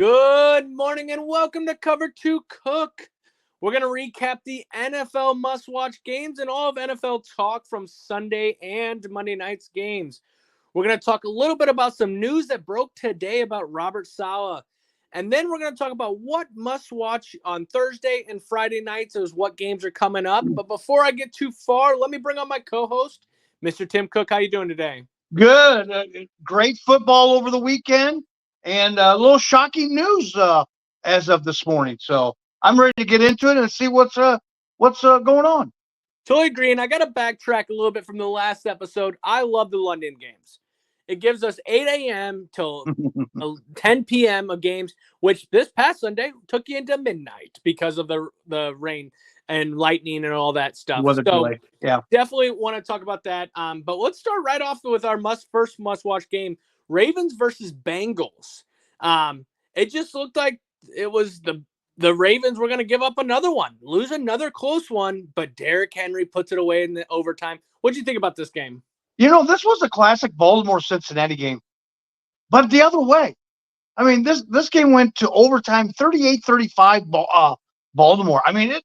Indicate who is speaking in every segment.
Speaker 1: Good morning and welcome to Cover 2 Cook. We're going to recap the NFL must-watch games and all of NFL talk from Sunday and Monday night's games. We're going to talk a little bit about some news that broke today about Robert Saleh. And then we're going to talk about what must-watch on Thursday and Friday nights as what games are coming up. But before I get too far, let me bring on my co-host, Mr. Tim Cook. How you doing today?
Speaker 2: Good. Great football over the weekend and a little shocking news as of this morning. So I'm ready to get into it and see what's going on.
Speaker 1: Totally agree. And I got to backtrack a little bit from the last episode. I love the London games. It gives us 8 a.m. till 10 p.m. of games, which this past Sunday took you into midnight because of the rain and lightning and all that stuff.
Speaker 2: Weather delay. Yeah.
Speaker 1: Definitely want to talk about that. But let's start right off with our first must-watch game, Ravens versus Bengals. It just looked like it was the Ravens were going to give up another one, lose another close one, but Derrick Henry puts it away in the overtime. What do you think about this game?
Speaker 2: You know, this was a classic Baltimore-Cincinnati game, but the other way. I mean, this game went to overtime, 38-35 Baltimore. I mean,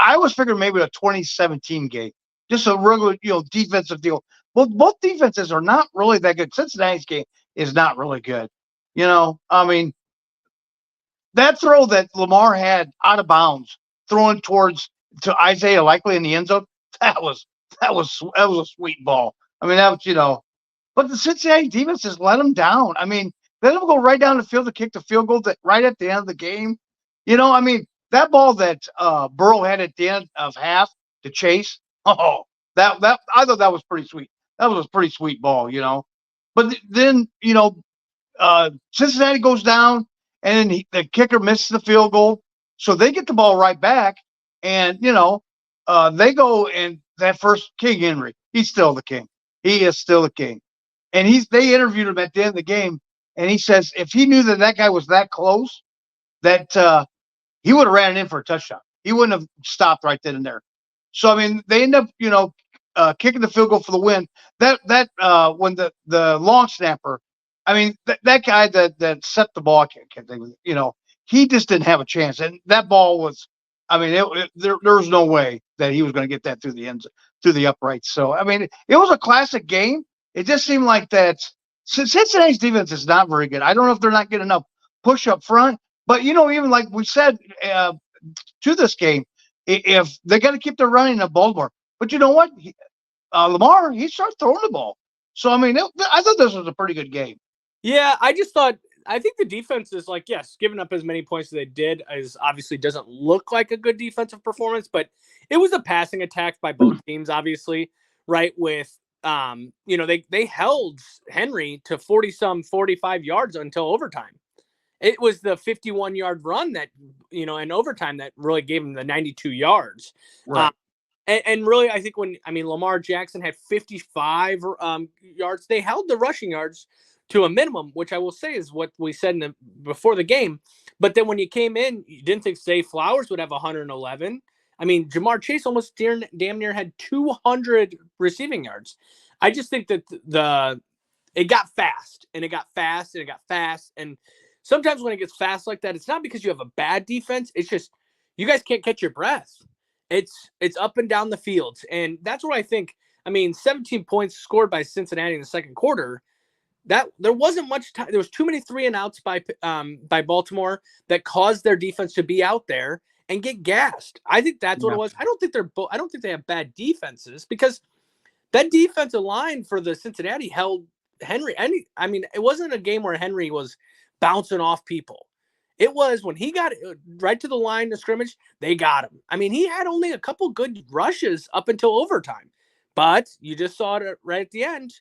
Speaker 2: I was figuring maybe a 2017 game, just a regular, defensive deal. Well, both defenses are not really that good. Cincinnati's game is not really good. I mean, that throw that Lamar had out of bounds, throwing to Isaiah Likely in the end zone, that was a sweet ball. I mean, that was, but the Cincinnati defense just let them down. I mean, let them go right down the field to kick the field goal right at the end of the game. I mean, that ball that Burrow had at the end of half to Chase, that I thought that was pretty sweet. That was a pretty sweet ball, But then, Cincinnati goes down, and then the kicker misses the field goal, so they get the ball right back, and they go, and that first King Henry, he's still the king. He is still the king, and they interviewed him at the end of the game, and he says if he knew that guy was that close, that he would have ran it in for a touchdown. He wouldn't have stopped right then and there. So I mean, they end up kicking the field goal for the win. That when the long snapper, I mean that guy that set the ball, I can't think of it, he just didn't have a chance. And that ball was, I mean, there was no way that he was going to get that through the uprights. So I mean, it was a classic game. It just seemed like that Cincinnati's defense is not very good. I don't know if they're not getting enough push up front, but even like we said to this game, if they got to keep their running at Baltimore. But you know what? Lamar, he started throwing the ball. So, I mean, I thought this was a pretty good game.
Speaker 1: Yeah, I think the defense is yes, giving up as many points as they did is obviously doesn't look like a good defensive performance, but it was a passing attack by both teams, obviously, right? With, they held Henry to 45 yards until overtime. It was the 51-yard run that, in overtime that really gave him the 92 yards.
Speaker 2: Right.
Speaker 1: And really, I think Lamar Jackson had 55 yards, they held the rushing yards to a minimum, which I will say is what we said before the game. But then when you came in, you didn't think Zay Flowers would have 111. I mean, Jamar Chase almost damn near had 200 receiving yards. I just think that it got fast, and it got fast, and it got fast. And sometimes when it gets fast like that, it's not because you have a bad defense. It's just you guys can't catch your breath. It's up and down the fields. And that's what I think. I mean, 17 points scored by Cincinnati in the second quarter. That there wasn't much time. There was too many 3-and-outs by Baltimore that caused their defense to be out there and get gassed. I think that's what it was. I don't think they have bad defenses, because that defensive line for the Cincinnati held Henry. I mean, it wasn't a game where Henry was bouncing off people. It was when he got right to the line of scrimmage, they got him. I mean, he had only a couple good rushes up until overtime, but you just saw it right at the end.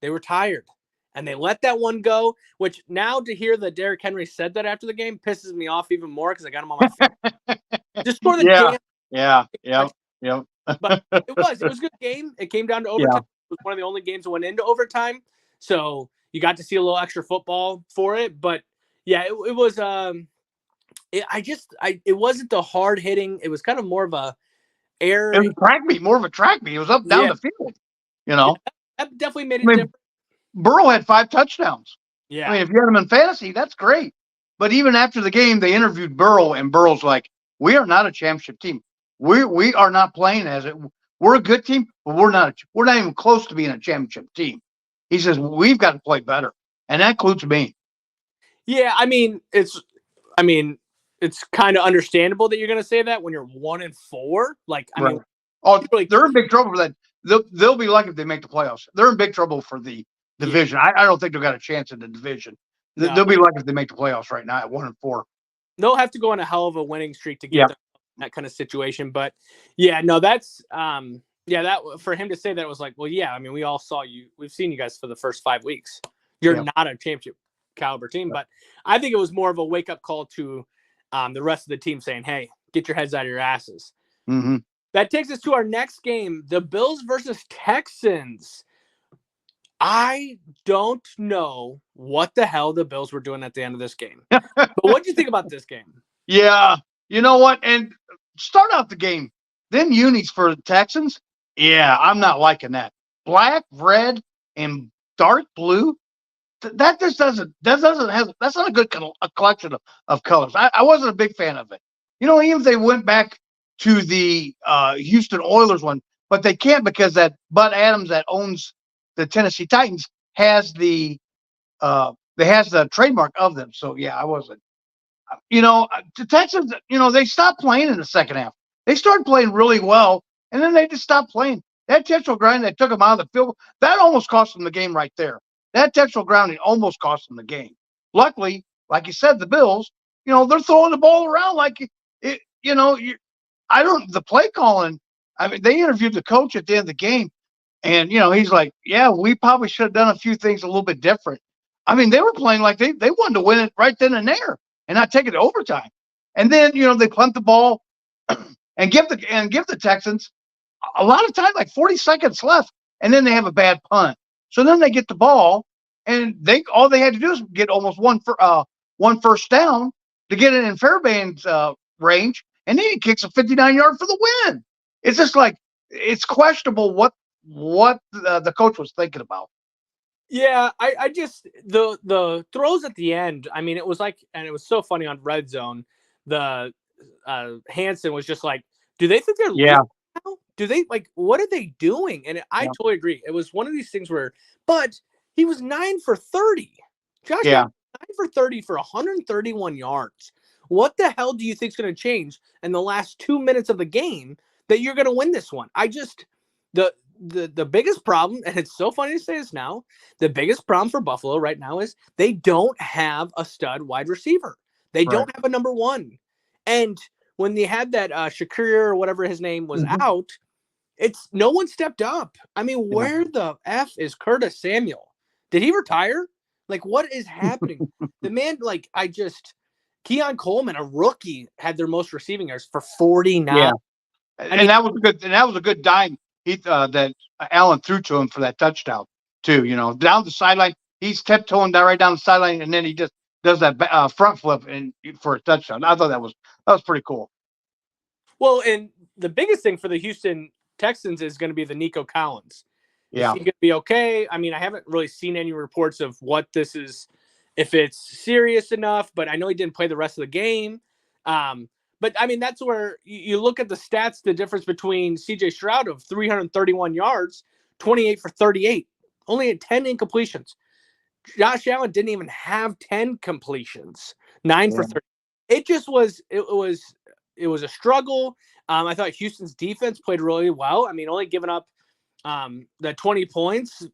Speaker 1: They were tired, and they let that one go, which now to hear that Derrick Henry said that after the game pisses me off even more because I got him on my face. Just for the
Speaker 2: Yeah.
Speaker 1: But it was a good game. It came down to overtime.
Speaker 2: Yeah.
Speaker 1: It was one of the only games that went into overtime. So you got to see a little extra football for it. But yeah, it was it wasn't the hard hitting. It was kind of more of a air.
Speaker 2: It was more of a track meet. It was up down the field.
Speaker 1: Yeah, that definitely made it different.
Speaker 2: Burrow had 5 touchdowns.
Speaker 1: Yeah.
Speaker 2: I mean, if you had him in fantasy, that's great. But even after the game, they interviewed Burrow, and Burrow's like, "We are not a championship team. We are not playing as it. We're a good team, but we're not even close to being a championship team." He says we've got to play better, and that includes me.
Speaker 1: Yeah, I mean, it's kind of understandable that you're going to say that when you're 1-4. Like, I
Speaker 2: Right.
Speaker 1: mean,
Speaker 2: Oh,
Speaker 1: really,
Speaker 2: they're in big trouble for that. They'll be lucky if they make the playoffs. They're in big trouble for the
Speaker 1: yeah,
Speaker 2: division. I don't think they've got a chance in the division.
Speaker 1: no,
Speaker 2: They'll be lucky if they make the playoffs right now at 1-4.
Speaker 1: they'll have to go on a hell of a winning streak to get
Speaker 2: Yeah.
Speaker 1: them in that kind of situation. But yeah, no, that's yeah, that for him to say that, it was like, well, yeah, I mean, we all saw you. We've seen you guys for the first 5 weeks. You're
Speaker 2: Yeah.
Speaker 1: not a championship caliber team, but I think it was more of a wake up call to the rest of the team saying, hey, get your heads out of your asses.
Speaker 2: Mm-hmm.
Speaker 1: That takes us to our next game, the Bills versus Texans. I don't know what the hell the Bills were doing at the end of this game. But what do you think about this game?
Speaker 2: Yeah. You know what? And start out the game. Them unis for the Texans. Yeah, I'm not liking that. Black, red, and dark blue. That just doesn't have. That's not a good a collection of colors. I wasn't a big fan of it. Even if they went back to the Houston Oilers one, but they can't because that Bud Adams that owns the Tennessee Titans has the trademark of them. So yeah, I wasn't. The Texans, they stopped playing in the second half. They started playing really well, and then they just stopped playing. That intentional grounding that took them out of the field, that almost cost them the game right there. That intentional grounding almost cost them the game. Luckily, like you said, the Bills, they're throwing the ball around like it. The play calling. I mean, they interviewed the coach at the end of the game, and he's like, "Yeah, we probably should have done a few things a little bit different." I mean, they were playing like they wanted to win it right then and there and not take it to overtime. And then they punt the ball and give the Texans a lot of time, like 40 seconds left, and then they have a bad punt. So then they get the ball, and all they had to do is get almost one first down to get it in Fairbairn's range, and then he kicks a 59-yard for the win. It's just like it's questionable what the coach was thinking about.
Speaker 1: Yeah, I just the throws at the end. I mean, it was like, and it was so funny on Red Zone. The Hansen was just like, do they think they're
Speaker 2: Yeah.
Speaker 1: now? Do they what are they doing? And I totally agree. It was one of these things where, but he was 9 for 30. Josh, 9 for 30 for 131 yards. What the hell do you think is going to change in the last 2 minutes of the game that you're going to win this one? I just the biggest problem, and it's so funny to say this now, the biggest problem for Buffalo right now is they don't have a stud wide receiver. They don't have a number one. And when they had that Shakir or whatever his name was out, it's no one stepped up. I mean, where the F is Curtis Samuel? Did he retire? Like, what is happening? The man, Keon Coleman, a rookie, had their most receiving yards for 49.
Speaker 2: Yeah. That was a good dime that Allen threw to him for that touchdown too. Down the sideline, he's tiptoeing right down the sideline, and then he just does that front flip for a touchdown. I thought that was pretty cool.
Speaker 1: Well, and the biggest thing for the Houston Texans is going to be the Nico Collins.
Speaker 2: Yeah.
Speaker 1: Is he going to be okay? I mean, I haven't really seen any reports of what this is, if it's serious enough, but I know he didn't play the rest of the game. But I mean, that's where you look at the stats, the difference between CJ Stroud of 331 yards, 28 for 38, only had 10 incompletions. Josh Allen didn't even have 10 completions, 9 for 30. It just was, it was a struggle. I thought Houston's defense played really well. I mean, only giving up the 20 points.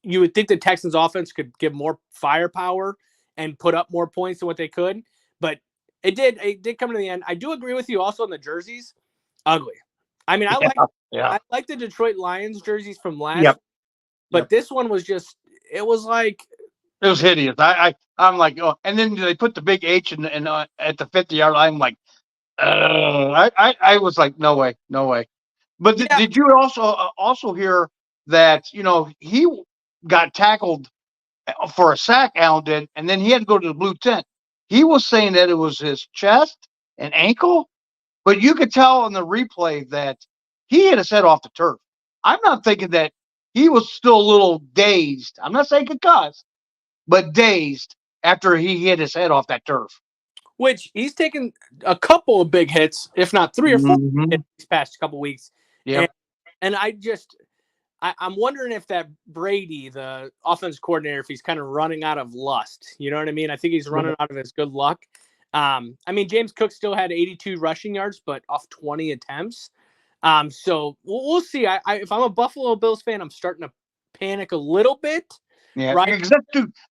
Speaker 1: You would think the Texans offense could give more firepower and put up more points than what they could, but it did come to the end. I do agree with you also on the jerseys. Ugly. I mean, I like the Detroit Lions jerseys from last, but this one was just, it was
Speaker 2: hideous. I'm like, oh, and then they put the big H in at the 50-yard line. I'm like, I was like, no way. But did you also hear that he got tackled for a sack, Allen did, and then he had to go to the blue tent. He was saying that it was his chest and ankle, but you could tell on the replay that he hit his head off the turf. I'm not thinking that he was still a little dazed. I'm not saying concussed, but dazed. after he hit his head off that turf.
Speaker 1: Which he's taken a couple of big hits, if not 3 or 4
Speaker 2: Mm-hmm.
Speaker 1: hits these past couple weeks.
Speaker 2: Yep.
Speaker 1: And I'm wondering if that Brady, the offense coordinator, if he's kind of running out of lust. You know what I mean? I think he's running out of his good luck. I mean, James Cook still had 82 rushing yards, but off 20 attempts. So we'll see. If I'm a Buffalo Bills fan, I'm starting to panic a little bit.
Speaker 2: Yeah,
Speaker 1: Right?
Speaker 2: because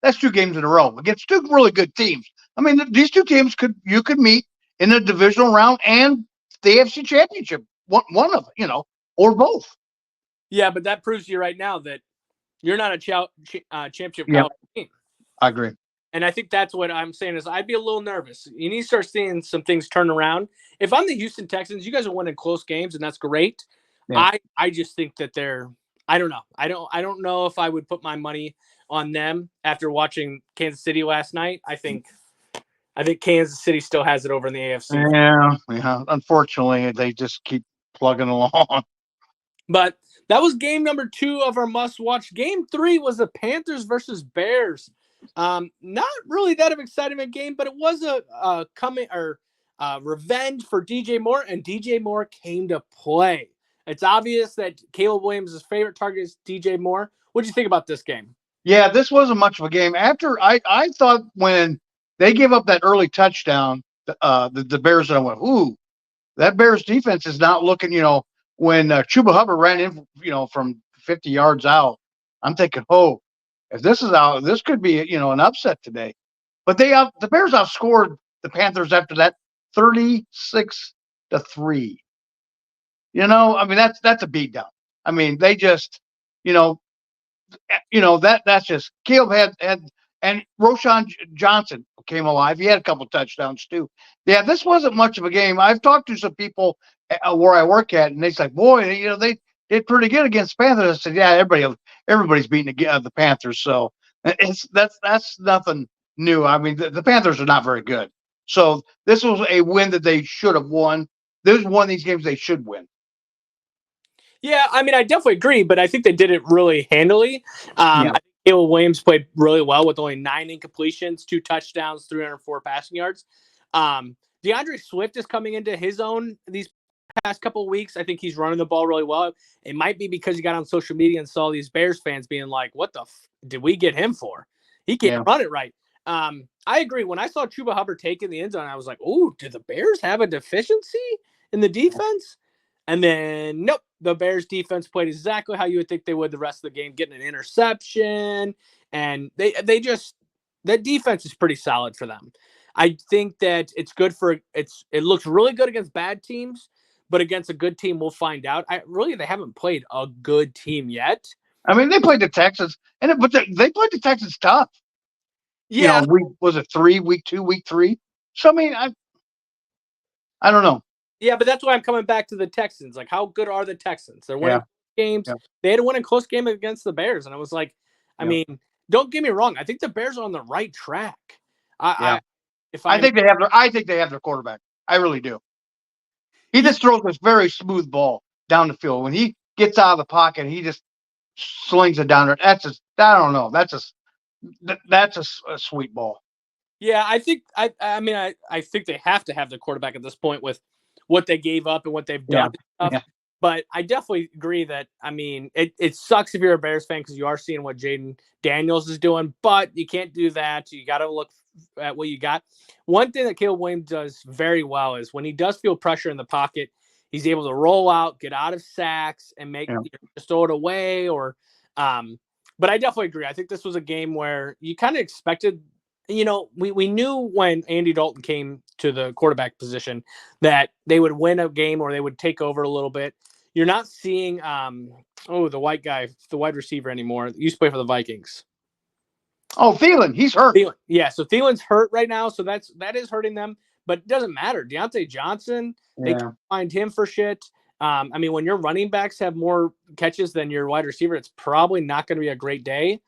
Speaker 2: that's 2 games in a row against 2 really good teams. I mean, these 2 teams could meet in the divisional round and the AFC Championship, one of or both.
Speaker 1: Yeah, but that proves to you right now that you're not a championship
Speaker 2: Yeah,
Speaker 1: caliber team.
Speaker 2: I agree.
Speaker 1: And I think that's what I'm saying is I'd be a little nervous. You need to start seeing some things turn around. If I'm the Houston Texans, you guys are winning close games, and that's great.
Speaker 2: Yeah.
Speaker 1: I just think that I don't know. I don't know if I would put my money on them after watching Kansas City last night. I think Kansas City still has it over in the AFC.
Speaker 2: Yeah. Unfortunately, they just keep plugging along.
Speaker 1: But that was game number 2 of our must-watch. Game 3 was the Panthers versus Bears. Not really that of an exciting game, but it was a revenge for DJ Moore, and DJ Moore came to play. It's obvious that Caleb Williams' favorite target is DJ Moore. What do you think about this game?
Speaker 2: Yeah, this wasn't much of a game. After I thought when they gave up that early touchdown, the Bears, I went, ooh, that Bears defense is not looking, when Chuba Hubbard ran in, from 50 yards out, I'm thinking, oh, if this is out, this could be, an upset today. But the Bears outscored the Panthers after that 36-3. I mean, that's a beatdown. I mean, they just, that's just Caleb had and Roshan Johnson came alive. He had a couple touchdowns too. Yeah, this wasn't much of a game. I've talked to some people where I work at, and they say, boy, they did pretty good against Panthers. I said, yeah, everybody's beating the Panthers, so that's nothing new. I mean, the Panthers are not very good, so this was a win that they should have won. This is one of these games they should win.
Speaker 1: Yeah, I mean, I definitely agree, but I think they did it really handily.
Speaker 2: Yeah.
Speaker 1: I think Caleb Williams played really well with only 9 incompletions, 2 touchdowns, 304 passing yards. DeAndre Swift is coming into his own these past couple of weeks. I think he's running the ball really well. It might be because he got on social media and saw these Bears fans being like, what the did we get him for? He can't run it right. I agree. When I saw Chuba Hubbard taking the end zone, I was like, oh, do the Bears have a deficiency in the defense? And then, nope, the Bears defense played exactly how you would think they would the rest of the game, getting an interception. And that defense is pretty solid for them. I think that it's good it looks really good against bad teams, but against a good team, we'll find out. They haven't played a good team yet.
Speaker 2: I mean, they played the Texans, but they played the Texans tough.
Speaker 1: Yeah.
Speaker 2: Was it 3, week 2, week 3? So, I mean, I don't know.
Speaker 1: Yeah, but that's why I'm coming back to the Texans. Like, how good are the Texans? They're winning games. Yeah. They had to win a close game against the Bears. And I was like, I mean, don't get me wrong. I think the Bears are on the right track. I think
Speaker 2: they have their quarterback. I really do. He just throws this very smooth ball down the field. When he gets out of the pocket, he just slings it down there. I don't know. That's a sweet ball.
Speaker 1: Yeah, I think I think they have to have the quarterback at this point with what they gave up and what they've done. Yeah. But I definitely agree that, I mean, it sucks if you're a Bears fan because you are seeing what Jaden Daniels is doing, but you can't do that. You got to look at what you got. One thing that Caleb Williams does very well is when he does feel pressure in the pocket, he's able to roll out, get out of sacks, and just throw it away. But I definitely agree. I think this was a game where you kind of expected. We knew when Andy Dalton came to the quarterback position that they would win a game or they would take over a little bit. You're not seeing the white guy, the wide receiver anymore. He used to play for the Vikings.
Speaker 2: Oh, Thielen, he's hurt.
Speaker 1: Thielen. Yeah, so Thielen's hurt right now, so that is hurting them. But it doesn't matter. Deontay Johnson, they can find him for shit. I mean, when your running backs have more catches than your wide receiver, it's probably not going to be a great day.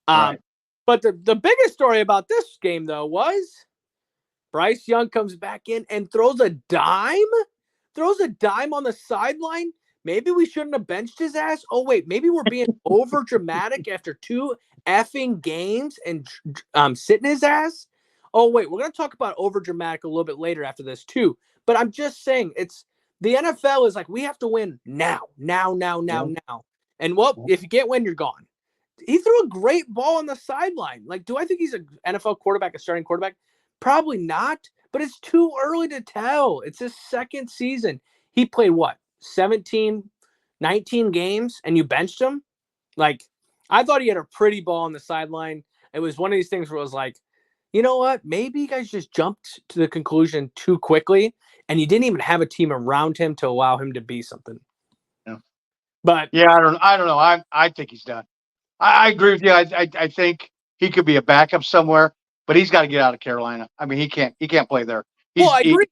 Speaker 1: Right. But the biggest story about this game, though, was Bryce Young comes back in and throws a dime on the sideline maybe we shouldn't have benched his ass. Oh wait, maybe we're being over dramatic after 2 effing games and sitting his ass. Oh wait, we're gonna talk about over dramatic a little bit later after this too. But I'm just saying, it's the NFL is like we have to win now, now, now, now,
Speaker 2: Yeah.
Speaker 1: now. And well, if you can't win, you're gone. He threw a great ball on the sideline. Like, do I think he's an NFL quarterback, a starting quarterback? Probably not, but it's too early to tell. It's his second season. He played what, 17, 19 games, and you benched him? Like, I thought he had a pretty ball on the sideline. It was one of these things where it was like, you know what? Maybe you guys just jumped to the conclusion too quickly, and you didn't even have a team around him to allow him to be something.
Speaker 2: Yeah.
Speaker 1: But
Speaker 2: Yeah, I don't know. I think he's done. I agree with you. I think he could be a backup somewhere, but he's got to get out of Carolina. I mean, he can't play there.
Speaker 1: well, I agree.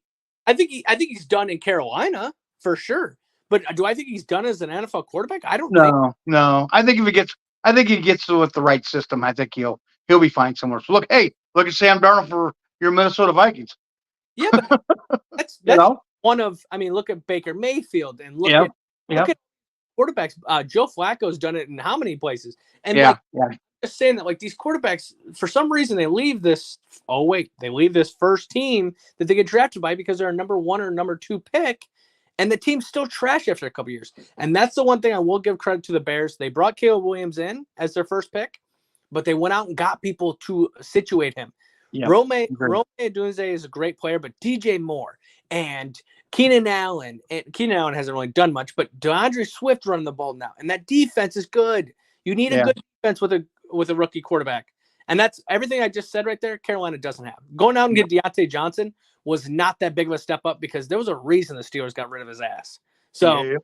Speaker 1: I think he's done in Carolina for sure. But do I think he's done as an NFL quarterback? I don't think.
Speaker 2: No. I think he gets with the right system. I think he'll be fine somewhere. So look at Sam Darnold for your Minnesota Vikings.
Speaker 1: Yeah, but that's one of. I mean, look at Baker Mayfield and look at quarterbacks. Joe Flacco's done it in how many places? And just saying that, like, these quarterbacks, for some reason, they leave this. Oh wait, they leave this first team that they get drafted by because they're a number 1 or number 2 pick, and the team's still trash after a couple years. And that's the one thing I will give credit to the Bears. They brought Caleb Williams in as their first pick, but they went out and got people to situate him. Yeah, Rome Odunze is a great player, but DJ Moore and Keenan Allen hasn't really done much, but DeAndre Swift running the ball now, and that defense is good. You need a good defense with a rookie quarterback, and that's everything I just said right there. Carolina doesn't have. Going out and get Deontay Johnson was not that big of a step up because there was a reason the Steelers got rid of his ass. So,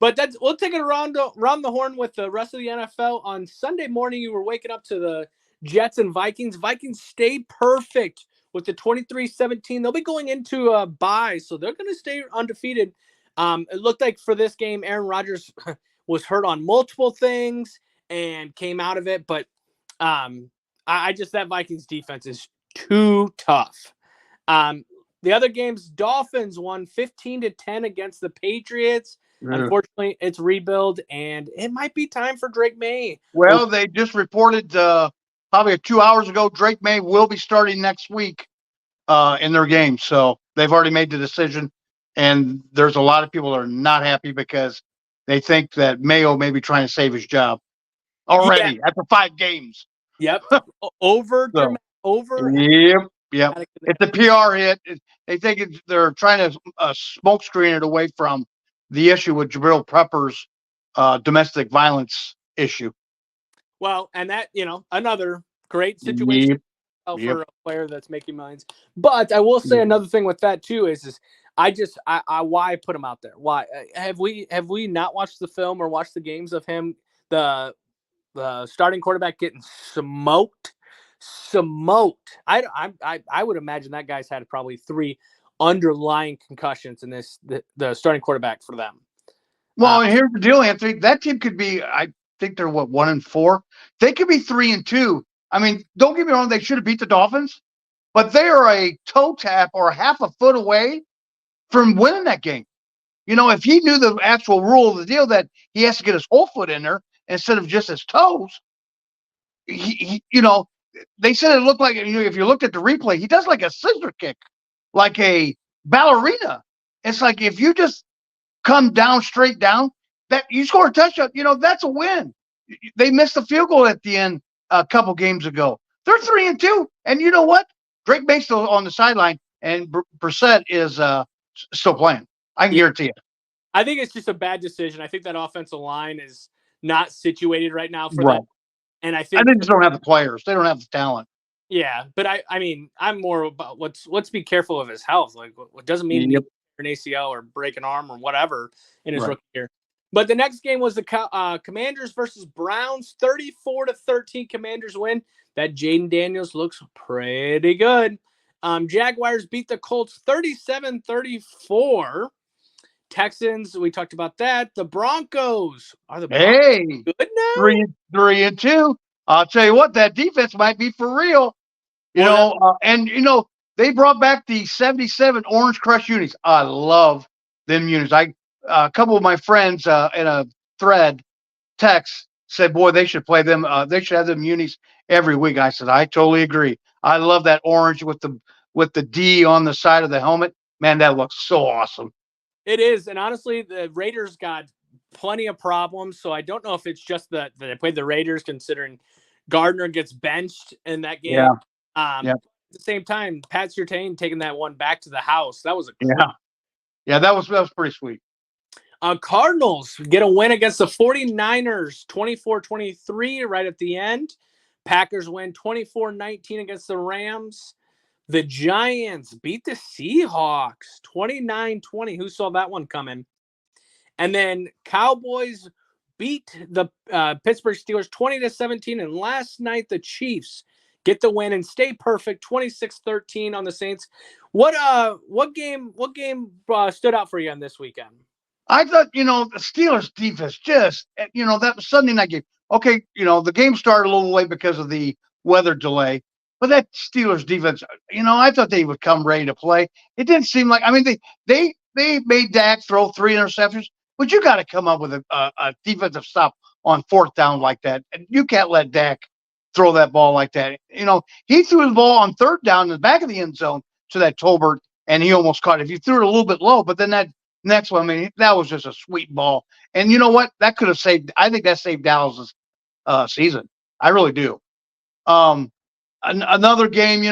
Speaker 1: but we'll take it around the horn with the rest of the NFL. On Sunday morning, you were waking up to the Jets and Vikings. Vikings stayed perfect with the 23-17. They'll be going into a bye, so they're going to stay undefeated. It looked like for this game, Aaron Rodgers was hurt on multiple things and came out of it, but that Vikings defense is too tough. The other games, Dolphins won 15-10 against the Patriots. Unfortunately, it's rebuild, and it might be time for Drake May.
Speaker 2: Well, they just reported probably 2 hours ago, Drake May will be starting next week in their game. So they've already made the decision, and there's a lot of people that are not happy because they think that Mayo may be trying to save his job already after 5 games.
Speaker 1: Yep. Over.
Speaker 2: Yep. It's a PR hit. They think they're trying to smoke screen it away from the issue with Jabril Pepper's domestic violence issue.
Speaker 1: Well, and that, another great situation for a player that's making millions. But I will say another thing with that too is why I put him out there? Why have we not watched the film or watched the games of him, the starting quarterback getting smoked? I would imagine that guy's had probably 3 underlying concussions in the starting quarterback for them.
Speaker 2: Well, and here's the deal, Anthony. That team could be, I think they're 1-4. They could be 3-2. I mean, don't get me wrong, they should have beat the Dolphins, but they are a toe tap or half a foot away from winning that game. If he knew the actual rule of the deal that he has to get his whole foot in there instead of just his toes, they said it looked like, if you looked at the replay, he does like a scissor kick, like a ballerina. It's like if you just come down straight down, that you score a touchdown, that's a win. They missed the field goal at the end a couple games ago. They're 3-2, and you know what? Drake May's still on the sideline, and Brissett is still playing. I can guarantee it.
Speaker 1: I think it's just a bad decision. I think that offensive line is not situated right now for that. And I think
Speaker 2: they just don't have the players. They don't have the talent.
Speaker 1: Yeah, but I mean, I'm more about let's be careful of his health. Like, what doesn't mean an ACL or break an arm or whatever in his rookie year. But the next game was the Commanders versus Browns, 34-13. Commanders win. That Jaden Daniels looks pretty good. Jaguars beat the Colts 37-34. Texans, we talked about that. The Broncos are the Broncos good now?
Speaker 2: 3-2. I'll tell you what, that defense might be for real. They brought back the 77 Orange Crush unis. I love them unis. a couple of my friends in a thread text said, "Boy, they should play them. They should have them unis every week." I said, "I totally agree. I love that orange with the D on the side of the helmet. Man, that looks so awesome."
Speaker 1: It is, and honestly, the Raiders got plenty of problems. So I don't know if it's just that they played the Raiders, considering Gardner gets benched in that game.
Speaker 2: Yeah, yeah,
Speaker 1: At the same time, Pat Surtain taking that one back to the house. That was a clean.
Speaker 2: yeah, yeah. That was pretty sweet.
Speaker 1: Cardinals get a win against the 49ers, 24-23 right at the end. Packers win 24-19 against the Rams. The Giants beat the Seahawks 29-20. Who saw that one coming? And then Cowboys beat the Pittsburgh Steelers 20-17. And last night, the Chiefs get the win and stay perfect 26-13 on the Saints. What game stood out for you on this weekend?
Speaker 2: I thought, the Steelers defense that was Sunday night game. Okay, the game started a little late because of the weather delay, but that Steelers defense, I thought they would come ready to play. It didn't seem like, I mean, they made Dak throw 3 interceptions, but you got to come up with a defensive stop on 4th down like that. And you can't let Dak throw that ball like that. He threw the ball on 3rd down in the back of the end zone to that Tolbert, and he almost caught it. If you threw it a little bit low, but then that next one, I mean, that was just a sweet ball. And you know what? That could have saved. I think that saved Dallas's season. I really do. Another game,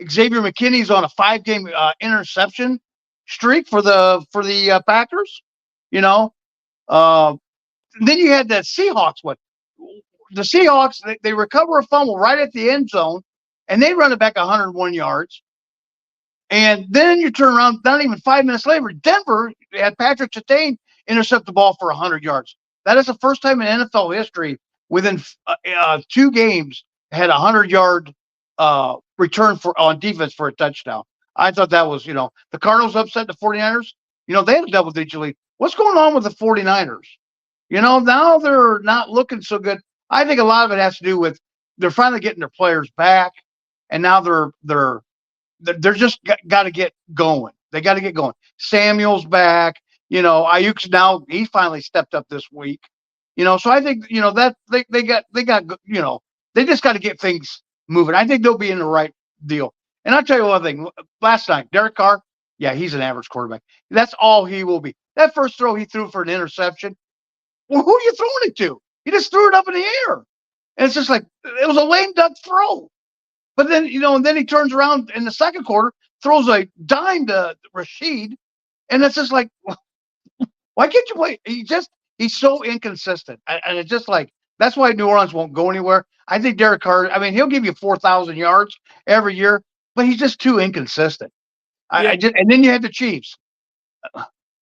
Speaker 2: Xavier McKinney's on a 5-game interception streak for the Packers. You know, uh, then you had that Seahawks one. The Seahawks they recover a fumble right at the end zone, and they run it back 101 yards. And then you turn around, not even 5 minutes later, Denver had Patrick Surtain intercept the ball for 100 yards. That is the first time in NFL history within 2 games had a 100-yard return on defense for a touchdown. I thought that was, the Cardinals upset the 49ers. They had a double-digit lead. What's going on with the 49ers? Now they're not looking so good. I think a lot of it has to do with they're finally getting their players back, and now they're just got to get going. They got to get going. Samuel's back. Ayuk's now he finally stepped up this week. So I think that they got they just got to get things moving. I think they'll be in the right deal. And I'll tell you one thing. Last night, Derek Carr, yeah, he's an average quarterback. That's all he will be. That first throw he threw for an interception. Well, who are you throwing it to? He just threw it up in the air, and it's just like it was a lame duck throw. But then, and then he turns around in the second quarter, throws a dime to Rashid, and it's just like, why can't you play? He's so inconsistent, and it's just like that's why New Orleans won't go anywhere. I think Derek Carr. I mean, he'll give you 4,000 yards every year, but he's just too inconsistent. And then you had the Chiefs.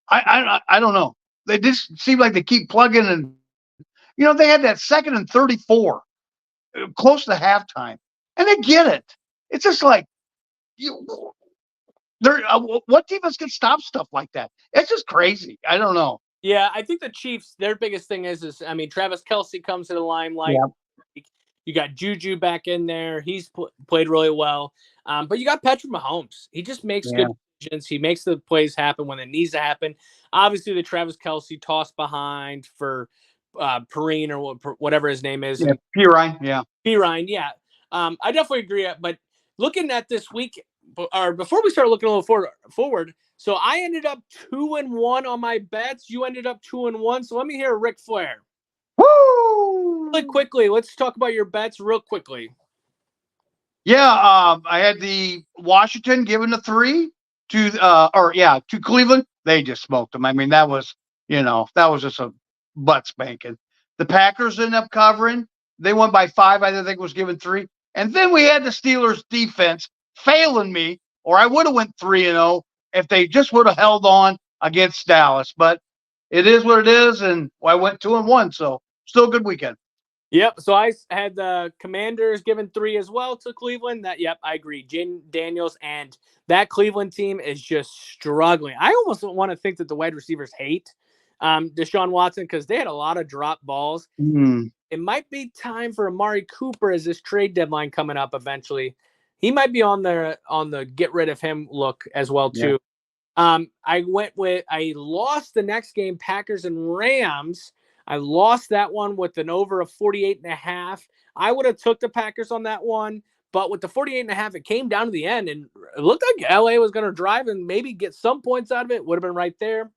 Speaker 2: I don't know. They just seem like they keep plugging, and they had that 2nd and 34, close to halftime. And they get it. It's just like what defense can stop stuff like that? It's just crazy. I don't know.
Speaker 1: Yeah, I think the Chiefs, their biggest thing is I mean, Travis Kelce comes to the limelight. Yeah. You got Juju back in there. He's played really well. But you got Patrick Mahomes. He just makes good decisions. He makes the plays happen when it needs to happen. Obviously, the Travis Kelce toss behind for Perrine or whatever his name is.
Speaker 2: Yeah, Perrine, yeah.
Speaker 1: Perrine, yeah. I definitely agree. But looking at this week, or before we start looking a little forward, so I ended up 2-1 on my bets. You ended up 2-1. So let me hear Ric Flair.
Speaker 2: Woo!
Speaker 1: Really quickly, let's talk about your bets real quickly.
Speaker 2: Yeah, I had the Washington giving a 3 to Cleveland. They just smoked them. I mean, that was just a butt spanking. The Packers ended up covering. They won by 5. I think it was given 3. And then we had the Steelers defense failing me, or I would have went 3-0 if they just would have held on against Dallas. But it is what it is, and I went 2-1. So still a good weekend.
Speaker 1: Yep. So I had the Commanders given 3 as well to Cleveland. I agree. Jane Daniels and that Cleveland team is just struggling. I almost want to think that the wide receivers hate Deshaun Watson because they had a lot of drop balls. It might be time for Amari Cooper as this trade deadline coming up eventually. He might be on the get rid of him look as well too. I lost the next game, Packers and Rams. I lost that one with an over of 48.5. I would have took the Packers on that one, but with the 48.5, it came down to the end, and it looked like LA was going to drive and maybe get some points out of it. Would have been right there.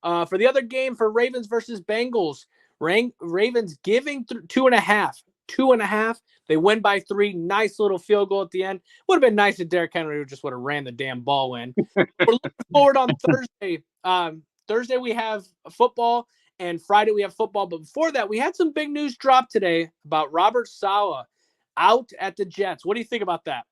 Speaker 1: For the other game, for Ravens versus Bengals, Ravens giving 2.5. 2.5. They win by 3. Nice little field goal at the end. Would have been nice if Derrick Henry just would have ran the damn ball in. We're looking forward on Thursday. Thursday we have football, and Friday we have football. But before that, we had some big news drop today about Robert Saleh out at the Jets. What do you think about that?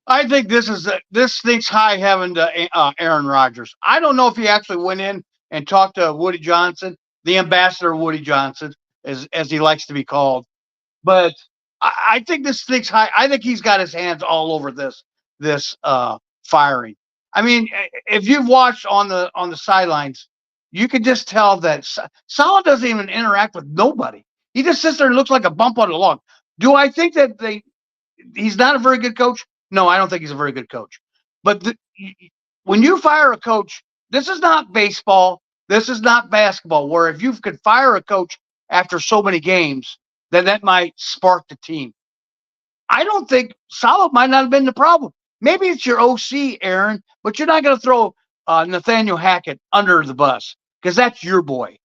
Speaker 2: I think this thinks high heaven to Aaron Rodgers. I don't know if he actually went in and talked to Woody Johnson, the ambassador Woody Johnson, as he likes to be called. But I think this thinks high. I think he's got his hands all over this firing. I mean, if you've watched on the sidelines, you can just tell that Saleh doesn't even interact with nobody. He just sits there and looks like a bump on the log. Do I think that he's not a very good coach? No, I don't think he's a very good coach. But when you fire a coach, this is not baseball. This is not basketball, where if you could fire a coach after so many games, then that might spark the team. I don't think Saleh might not have been the problem. Maybe it's your OC, Aaron, but you're not going to throw Nathaniel Hackett under the bus because that's your boy.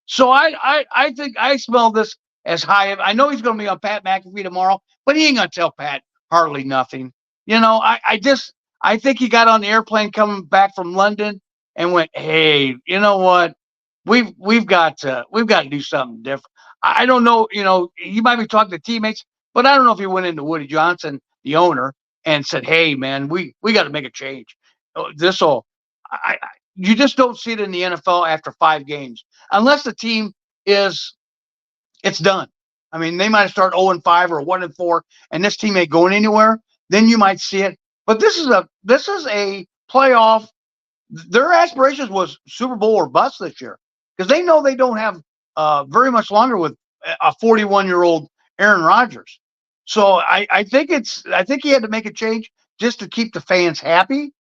Speaker 2: So I think I smell this as high. I know he's going to be on Pat McAfee tomorrow, but he ain't going to tell Pat hardly nothing. You know, I think he got on the airplane coming back from London and went, hey, you know what? We've got to do something different. I don't know, you know, he might be talking to teammates, but I don't know if he went into Woody Johnson, the owner, and said, hey, man, we got to make a change. You just don't see it in the NFL after 5 games, unless the team it's done. I mean, they might start 0-5 or 1-4, and this team ain't going anywhere. Then you might see it. But this is a playoff. Their aspirations was Super Bowl or bust this year because they know they don't have very much longer with a 41-year-old Aaron Rodgers. So I think he had to make a change just to keep the fans happy.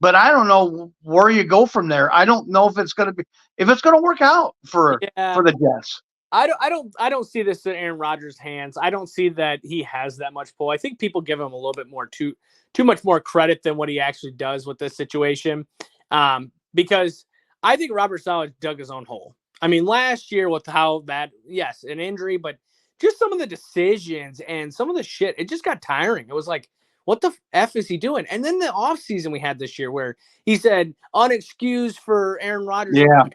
Speaker 2: But I don't know where you go from there. I don't know if it's going to work out for the Jets.
Speaker 1: I don't see this in Aaron Rodgers' hands. I don't see that he has that much pull. I think people give him a little bit more too much more credit than what he actually does with this situation. Because I think Robert Saleh dug his own hole. I mean, last year with how bad, yes, an injury, but just some of the decisions and some of the shit, it just got tiring. It was like, what the F is he doing? And then the offseason we had this year where he said unexcused for Aaron Rodgers.
Speaker 2: Yeah.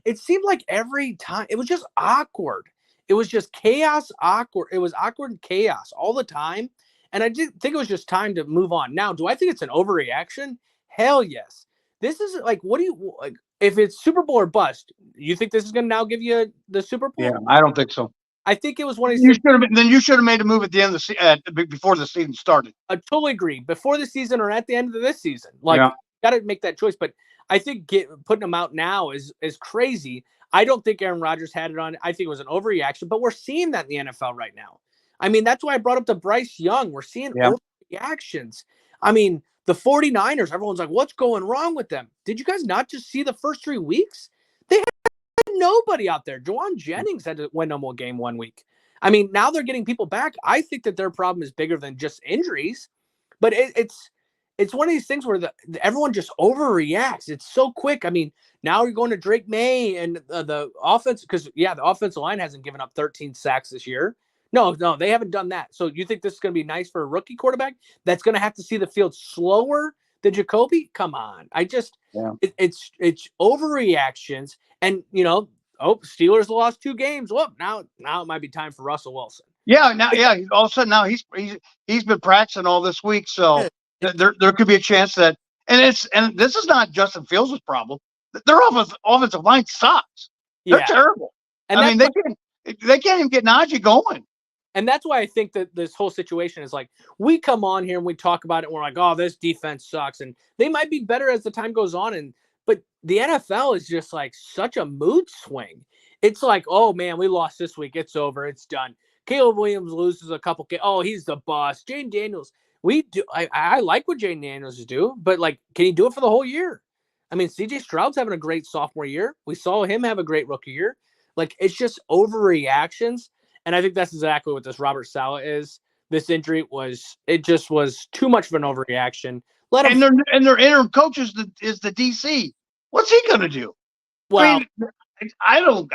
Speaker 1: It seemed like every time it was just awkward. It was just chaos, awkward. It was awkward and chaos all the time. And I did think it was just time to move on. Now, do I think it's an overreaction? Hell yes. This is like, what do you like? If it's Super Bowl or bust, you think this is going to now give you the Super Bowl?
Speaker 2: Yeah, I don't think so.
Speaker 1: I think it was one of
Speaker 2: you should have made a move at the end of the before the season started.
Speaker 1: I totally agree. Before the season or at the end of this season, got to make that choice. But I think putting them out now is crazy. I don't think Aaron Rodgers had it on. I think it was an overreaction, but we're seeing that in the NFL right now. I mean, that's why I brought up the Bryce Young. We're seeing overreactions. I mean, the 49ers, everyone's like, what's going wrong with them? Did you guys not just see the first 3 weeks? They had nobody out there. Juwan Jennings had to win no more game 1 week. I mean, now they're getting people back. I think that their problem is bigger than just injuries, but it's one of these things where everyone just overreacts. It's so quick. I mean, now you're going to Drake May and the offense because, the offensive line hasn't given up 13 sacks this year. No, they haven't done that. So you think this is going to be nice for a rookie quarterback that's going to have to see the field slower than Jacoby? Come on. It's overreactions. And, Steelers lost 2 games. Well, now it might be time for Russell Wilson.
Speaker 2: Yeah, all of a sudden now he's been practicing all this week, so there could be a chance that and this is not Justin Fields' problem. Their offensive line sucks. They're terrible. And I mean they can't even get Najee going.
Speaker 1: And that's why I think that this whole situation is like, we come on here and we talk about it and we're like, oh, this defense sucks. And they might be better as the time goes on. But the NFL is just like such a mood swing. It's like, oh, man, we lost this week. It's over. It's done. Caleb Williams loses a couple. Oh, he's the boss. Jane Daniels. we do. I like what Jaden Daniels is doing, but like, can he do it for the whole year? I mean, CJ Stroud's having a great sophomore year. We saw him have a great rookie year. Like, it's just overreactions, and I think that's exactly what this Robert Saleh is. This injury was too much of an overreaction. Let him.
Speaker 2: And their interim coach is the DC. What's he going to do?
Speaker 1: Well,
Speaker 2: I mean, I don't.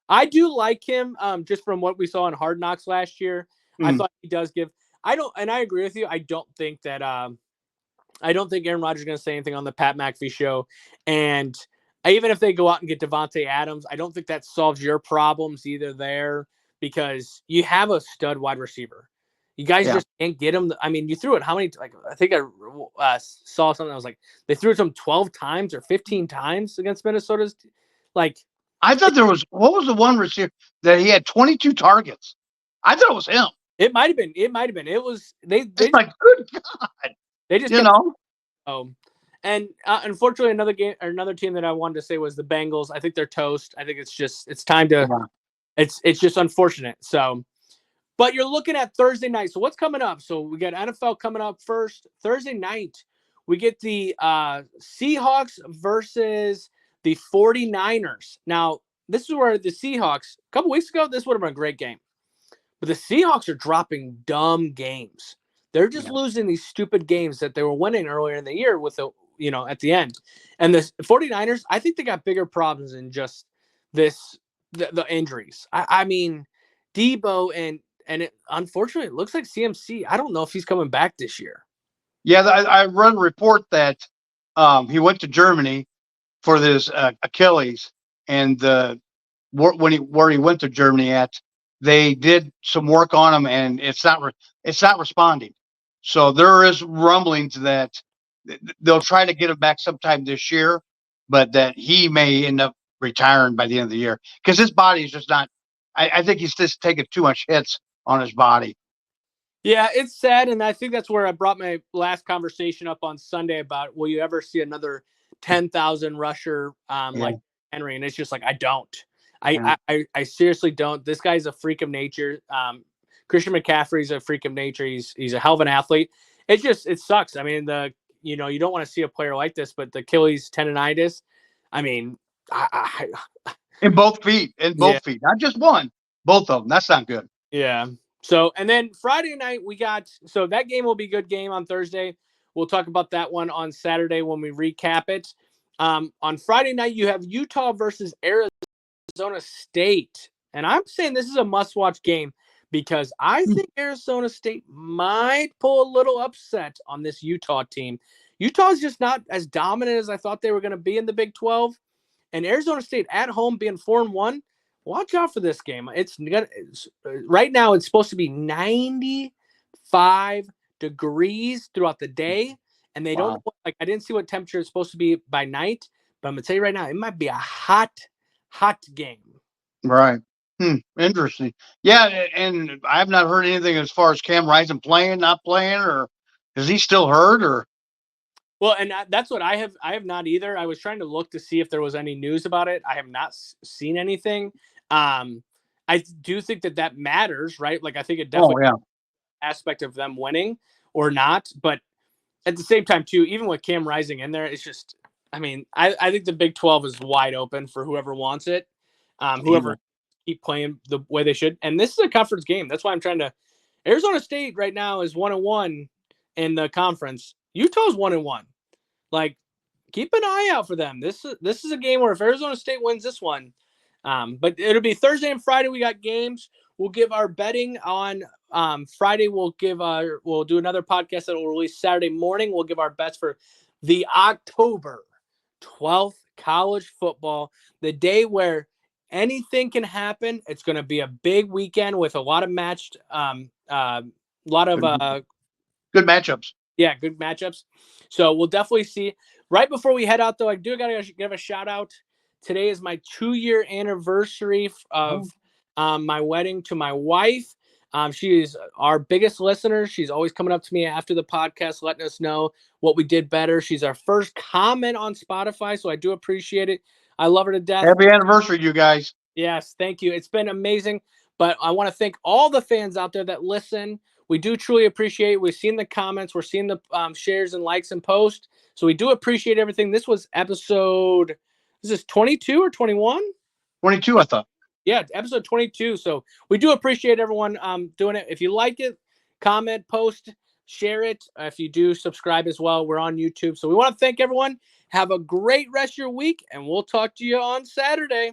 Speaker 1: I do like him. Just from what we saw in Hard Knocks last year, I thought he does give. I don't, and I agree with you. I don't think that. I don't think Aaron Rodgers is going to say anything on the Pat McAfee show, and even if they go out and get Devontae Adams, I don't think that solves your problems either there because you have a stud wide receiver. You guys just can't get him. I mean, you threw it how many? Like, I think I saw something that was like they threw it to him 12 times or 15 times against Minnesota's. Like,
Speaker 2: I thought there was what was the one receiver that he had 22 targets. I thought it was him.
Speaker 1: it might have been. It might have been. It was they.
Speaker 2: It's like, good God.
Speaker 1: They just
Speaker 2: you know.
Speaker 1: And unfortunately, another team that I wanted to say was the Bengals. I think they're toast. I think it's time to. It's just unfortunate. So, but you're looking at Thursday night. So what's coming up? So we got NFL coming up first. Thursday night, we get the Seahawks versus the 49ers. Now, this is where the Seahawks, a couple weeks ago, this would have been a great game. But the Seahawks are dropping dumb games. They're just losing these stupid games that they were winning earlier in the year with at the end. And the 49ers, I think they got bigger problems than just the injuries. I mean, Debo and unfortunately, it looks like CMC. I don't know if he's coming back this year.
Speaker 2: Yeah, I read a report that he went to Germany for this Achilles, and where he went to Germany at, they did some work on him, and it's not responding. So there is rumblings that they'll try to get him back sometime this year, but that he may end up retiring by the end of the year because his body is just not. I think he's just taking too much hits on his body.
Speaker 1: Yeah, it's sad, and I think that's where I brought my last conversation up on Sunday about will you ever see another 10,000 rusher like Henry? And it's just like I don't. I seriously don't. This guy's a freak of nature. Christian McCaffrey's a freak of nature. He's a hell of an athlete. It sucks. I mean, you don't want to see a player like this, but the Achilles tendonitis. I mean,
Speaker 2: in both feet, not just one, both of them. That's not good.
Speaker 1: Yeah. So, and then Friday night so that game will be a good game on Thursday. We'll talk about that one on Saturday when we recap it. On Friday night, you have Utah versus Arizona State. And I'm saying this is a must-watch game because I think Arizona State might pull a little upset on this Utah team. Utah's just not as dominant as I thought they were going to be in the Big 12. And Arizona State at home being 4-1, watch out for this game. Right now it's supposed to be 95 degrees throughout the day, and they don't know, I didn't see what temperature it's supposed to be by night, but I'm gonna tell you right now, it might be a hot game.
Speaker 2: Right. Interesting. Yeah, and I have not heard anything as far as Cam Rising playing, not playing, or is he still hurt, or?
Speaker 1: Well, and that's what I have not either. I was trying to look to see if there was any news about it. I have not seen anything. I do think that matters, right? Like, I think it definitely aspect of them winning or not. But at the same time, too, even with Cam Rising in there, it's just, I mean, I think the Big 12 is wide open for whoever wants it, whoever keep playing the way they should. And this is a conference game. That's why I'm trying to. Arizona State right now is 1-1 in the conference. Utah's 1-1. Like, keep an eye out for them. This is a game where if Arizona State wins this one, but it'll be Thursday and Friday. We got games. We'll give our betting on Friday. We'll do another podcast that will release Saturday morning. We'll give our bets for the October 12th college football, the day where anything can happen. It's going to be a big weekend with a lot of
Speaker 2: good matchups.
Speaker 1: Yeah, good matchups. So we'll definitely see. Right before we head out, though, I do got to give a shout out. Today is my 2-year anniversary of my wedding to my wife. She is our biggest listener. She's always coming up to me after the podcast, letting us know what we did better. She's our first comment on Spotify, so I do appreciate it. I love her to death.
Speaker 2: Happy anniversary, you guys.
Speaker 1: Yes, thank you. It's been amazing. But I want to thank all the fans out there that listen. We do truly appreciate it. We've seen the comments. We're seeing the shares and likes and posts. So we do appreciate everything. This was episode, is this 22 or 21?
Speaker 2: 22, I thought.
Speaker 1: Yeah, episode 22. So we do appreciate everyone doing it. If you like it, comment, post, share it. If you do, subscribe as well. We're on YouTube. So we want to thank everyone. Have a great rest of your week, and we'll talk to you on Saturday.